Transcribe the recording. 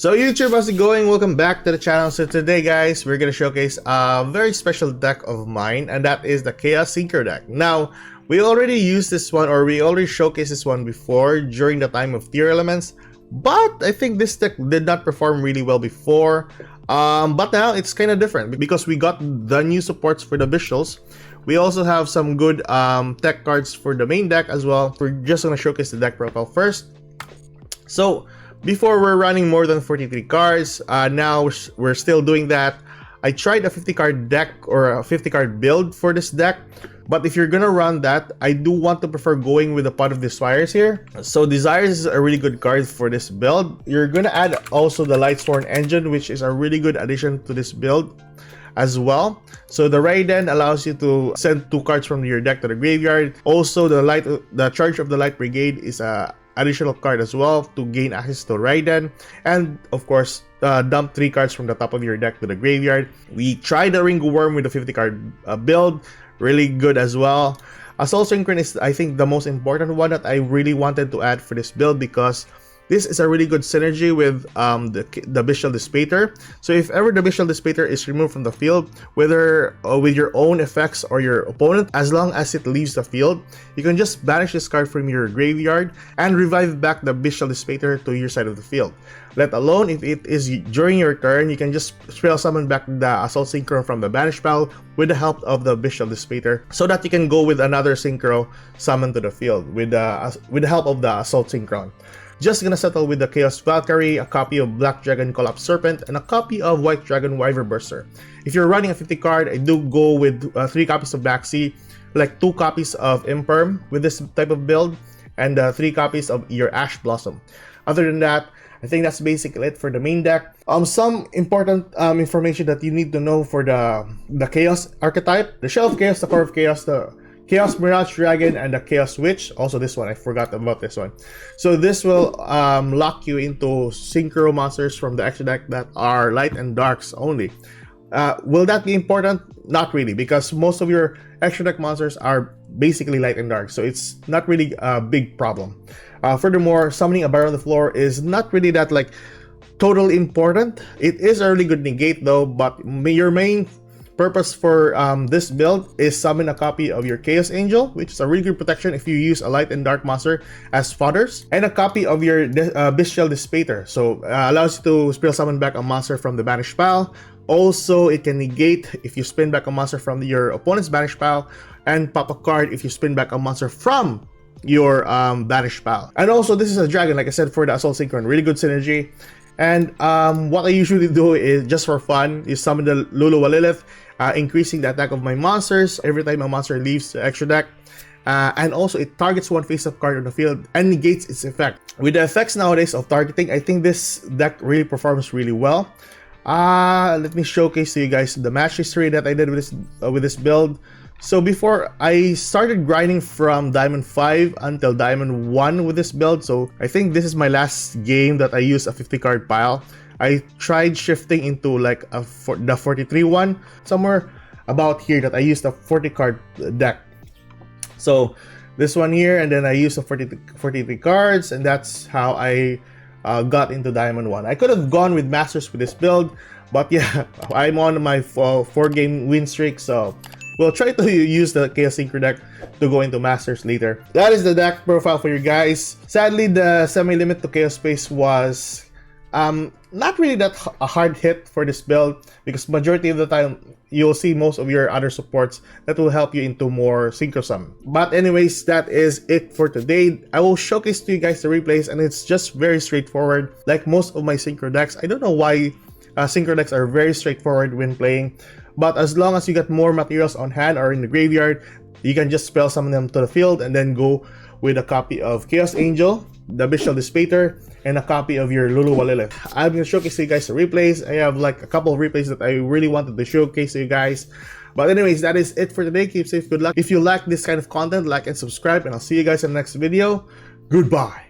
So YouTube, how's it going? Welcome back to the channel. So today guys, we're gonna showcase a very special deck of mine, and that is the Chaos Synchro deck. Now, we already used this one, or we already showcased this one before during the time of Tearlaments, but I think this deck did not perform really well before. But now it's kind of different because we got the new supports for the visuals. We also have some good tech cards for the main deck as well. We're just gonna showcase the deck profile first. So before, we're running more than 43 cards. Now we're still doing that. I tried a 50 card deck or a 50 card build for this deck, but if you're gonna run that, I do want to prefer going with a Pot of Desires here. So Desires is a really good card for this build. You're gonna add also the Lightsworn Engine, which is a really good addition to this build as well. So the Raiden allows you to send 2 cards from your deck to the graveyard. Also, the Charge of the Light Brigade is a additional card as well to gain access to Raiden, and of course dump 3 cards from the top of your deck to the graveyard. We tried the Ring Worm with the 50 card build, really good as well. Assault Synchron is, I think, the most important one that I really wanted to add for this build, because this is a really good synergy with the Bestial Dispater. So if ever the Bestial Dispater is removed from the field, whether with your own effects or your opponent, as long as it leaves the field, you can just banish this card from your graveyard and revive back the Bestial Dispater to your side of the field. Let alone if it is during your turn, you can just spell summon back the Assault Synchro from the banish pile with the help of the Bestial Dispater, so that you can go with another Synchro summon to the field with the help of the Assault Synchron. Just gonna settle with the Chaos Valkyrie, a copy of Black Dragon Collapse Serpent, and a copy of White Dragon Wyvern Burster. If you're running a 50 card, I do go with 3 copies of Baxi, like 2 copies of Imperm with this type of build, and 3 copies of your Ash Blossom. Other than that, I think that's basically it for the main deck. Some important information that you need to know for the Chaos archetype: the Shell of Chaos, the Core of Chaos, the Chaos Mirage Dragon, and the Chaos Witch. Also this one, I forgot about this one. So this will lock you into Synchro monsters from the extra deck that are light and darks only. Will that be important? Not really, because most of your extra deck monsters are basically light and dark, so it's not really a big problem. Furthermore, summoning a Barrel on the floor is not really that like totally important. It is a really good negate though, but your main purpose for this build is summon a copy of your Chaos Angel, which is a really good protection if you use a light and dark monster as fodders, and a copy of your Bestial Dispater. So allows you to spell summon back a monster from the banished pile. Also, it can negate if you spin back a monster from your opponent's banished pile, and pop a card if you spin back a monster from your banished pile. And also, this is a dragon, like I said, for the Assault Synchron, really good synergy. And what I usually do is, just for fun, is summon the Lulu Lilith, increasing the attack of my monsters every time a monster leaves the extra deck. And also, it targets one face-up card on the field and negates its effect. With the effects nowadays of targeting, I think this deck really performs really well. Let me showcase to you guys the match history that I did with this build. So before, I started grinding from Diamond 5 until Diamond 1 with this build. So I think this is my last game that I used a 50 card pile. I tried shifting into like the 43 one, somewhere about here, that I used a 40 card deck. So this one here, and then I used a 43 cards, and that's how I got into Diamond 1. I could have gone with Masters with this build, but yeah, I'm on my 4-game win streak, so we'll try to use the Chaos Synchro deck to go into Masters later. That is the deck profile for you guys. Sadly, the semi-limit to Chaos Space was not really that a hard hit for this build, because majority of the time you'll see most of your other supports that will help you into more Synchro summon. But anyways, that is it for today. I will showcase to you guys the replays, and it's just very straightforward, like most of my Synchro decks. I don't know why Synchro decks are very straightforward when playing, but as long as you get more materials on hand or in the graveyard, you can just spell summon them to the field and then go with a copy of Chaos Angel, the Bestial Dispater, and a copy of your Lulu Lilith. I'm going to showcase to you guys the replays. I have like a couple of replays that I really wanted to showcase to you guys. But anyways, that is it for today. Keep safe, good luck. If you like this kind of content, like and subscribe, and I'll see you guys in the next video. Goodbye.